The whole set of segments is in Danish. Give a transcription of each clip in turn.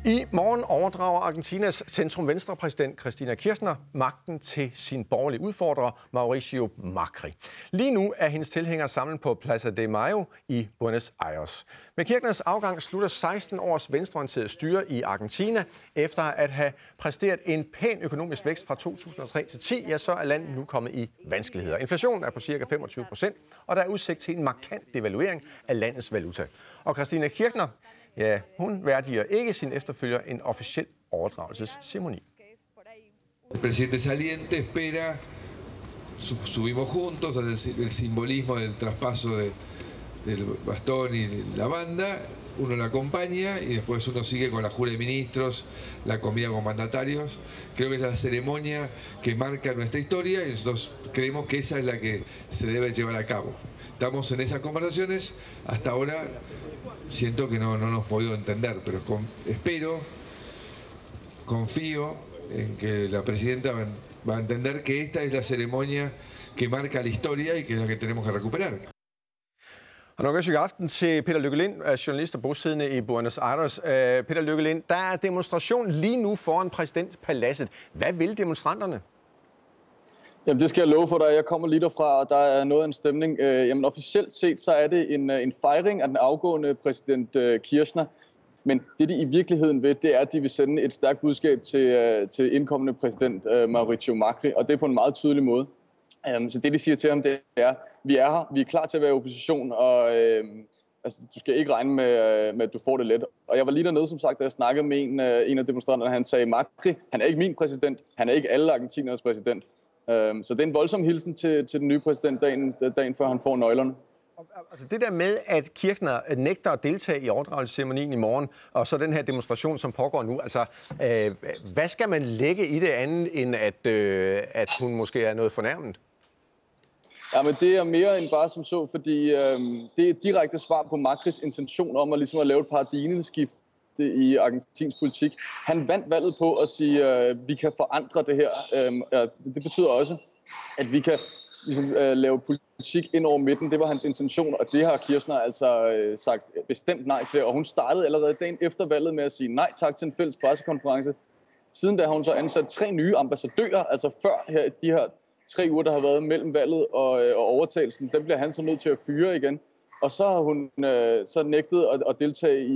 I morgen overdrager Argentinas centrum-venstre-præsident Cristina Kirchner magten til sin borgerlige udfordrer Mauricio Macri. Lige nu er hendes tilhængere samlet på Plaza de Mayo i Buenos Aires. Med Kirchners afgang slutter 16 års venstreorienteret styre i Argentina. Efter at have præsteret en pæn økonomisk vækst fra 2003 til 10, ja, så er landet nu kommet i vanskeligheder. Inflationen er på ca. 25%, og der er udsigt til en markant devaluering af landets valuta. Og Cristina Kirchner, ja, hun værdiger ikke sin efterfølger en officiel overdragelsesceremoni. El presidente saliente espera, subimos juntos, el simbolismo del traspaso del bastón y la banda, uno la acompaña y después uno sigue con la jura de ministros, la comida con mandatarios. Creo que esa es la ceremonia que marca nuestra historia y nosotros creemos que esa es la que se debe llevar a cabo. Estamos en esas conversaciones, hasta ahora siento que no nos hemos podido entender, pero confío en que la presidenta va a entender que esta es la ceremonia que marca la historia y que es la que tenemos que recuperar. Og nu kan jeg aften til Peter Lykke Lind, journalist og bosiddende i Buenos Aires. Peter Lykke Lind, der er demonstration lige nu foran præsidentpaladset. Hvad vil demonstranterne? Jamen, det skal jeg love for dig. Jeg kommer lige derfra, og der er noget af en stemning. Jamen, officielt set, så er det en fejring af den afgående præsident Kirchner. Men det, de i virkeligheden vil, det er, at de vil sende et stærkt budskab til indkommende præsident Mauricio Macri, og det er på en meget tydelig måde. Så det, de siger til ham, det er, vi er her, vi er klar til at være i opposition, og du skal ikke regne med, at du får det let. Og jeg var lige dernede, som sagt, da jeg snakkede med en af demonstranterne, han sagde, Macri, han er ikke min præsident, han er ikke alle argentiners præsident. Så det er en voldsom hilsen til den nye præsident dagen før han får nøglerne. Altså det der med, at Kirchner nægter at deltage i overdragelsesceremonien i morgen, og så den her demonstration, som pågår nu, altså hvad skal man lægge i det andet, end at hun måske er noget fornærmet? Ja, men det er mere end bare som så, fordi det er et direkte svar på Macris intention om at lave et paradigmeskift i argentinsk politik. Han vandt valget på at sige, at vi kan forandre det her. Det betyder også, at vi kan lave politik ind over midten. Det var hans intention, og det har Kirchner altså sagt bestemt nej til. Og hun startede allerede dagen efter valget med at sige nej tak til en fælles pressekonference. Siden da har hun så ansat 3 nye ambassadører, altså før her, de her 3 uger, der har været mellem valget og overtagelsen. Dem bliver han så nødt til at fyre igen. Og så har hun så nægtet at deltage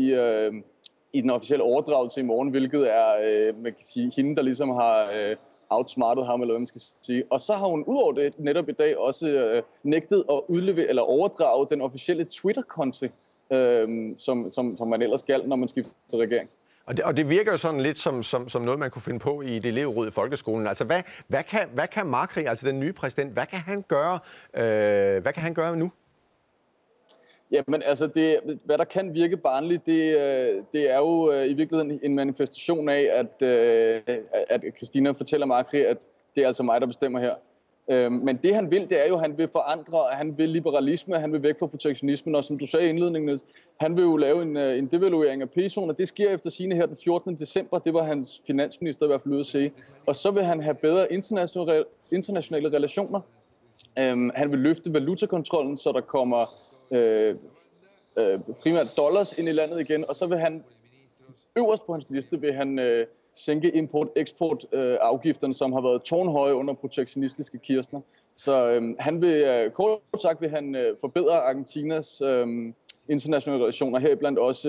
i den officielle overdragelse i morgen, hvilket er, man kan sige, hende, der ligesom har outsmartet ham, eller hvad man skal sige. Og så har hun udover det netop i dag også nægtet at udlevere eller overdrage den officielle Twitter-konto, som man ellers galt, når man skifter regering. Og det virker jo sådan lidt som noget, man kunne finde på i det elevråd i folkeskolen. Altså hvad kan Macri, altså den nye præsident, hvad kan han gøre nu? Jamen altså, hvad der kan virke barnligt, det er jo i virkeligheden en manifestation af, at Cristina fortæller Macri, at det er altså mig, der bestemmer her. Men det han vil, det er jo, at han vil forandre, han vil liberalisme, han vil væk fra protektionismen, og som du sagde i indledningen, han vil jo lave en devaluering af pesoen, og det sker efter sigende her den 14. december, det var hans finansminister i hvert fald ude at sige. Og så vil han have bedre internationale relationer. Han vil løfte valutakontrollen, så der kommer primært dollars ind i landet igen, og så vil han øverst på hans liste vil han sænke import-eksport afgifterne, som har været tårnhøje under protektionistiske Kirchner. Så han vil, kort sagt, vil han forbedre Argentinas internationale relationer, heriblandt også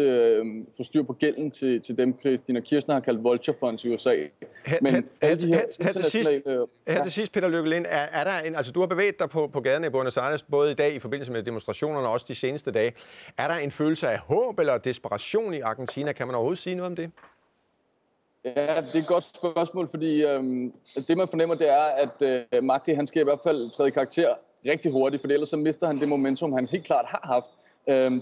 få styr på gælden til dem, Cristina Kirchner har kaldt vulture funds i USA. Her til sidst, Peter Lykke Lind, er der altså du har bevæget dig på gaderne i Buenos Aires, både i dag i forbindelse med demonstrationerne og også de seneste dage. Er der en følelse af håb eller desperation i Argentina? Kan man overhovedet sige noget om det? Ja, det er et godt spørgsmål, fordi det man fornemmer, det er, at Macri, han skal i hvert fald træde i karakter rigtig hurtigt, for ellers så mister han det momentum, han helt klart har haft.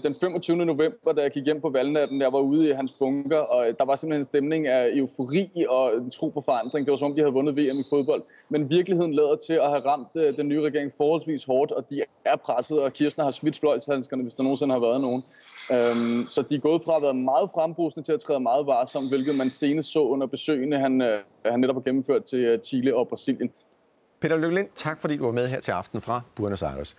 Den 25. november, da jeg gik hjem på valgnatten, jeg var ude i hans bunker, og der var simpelthen en stemning af eufori og en tro på forandring. Det var som om, de havde vundet VM i fodbold. Men virkeligheden lader til at have ramt den nye regering forholdsvis hårdt, og de er presset, og Kirchner har smidt fløjtshandskerne, hvis der nogensinde har været nogen. Så de er gået fra at være meget frembrusende til at træde meget varsomt, hvilket man senest så under besøgene, han netop har gennemført til Chile og Brasilien. Peter Lykke Lind, tak fordi du var med her til aften fra Buenos Aires.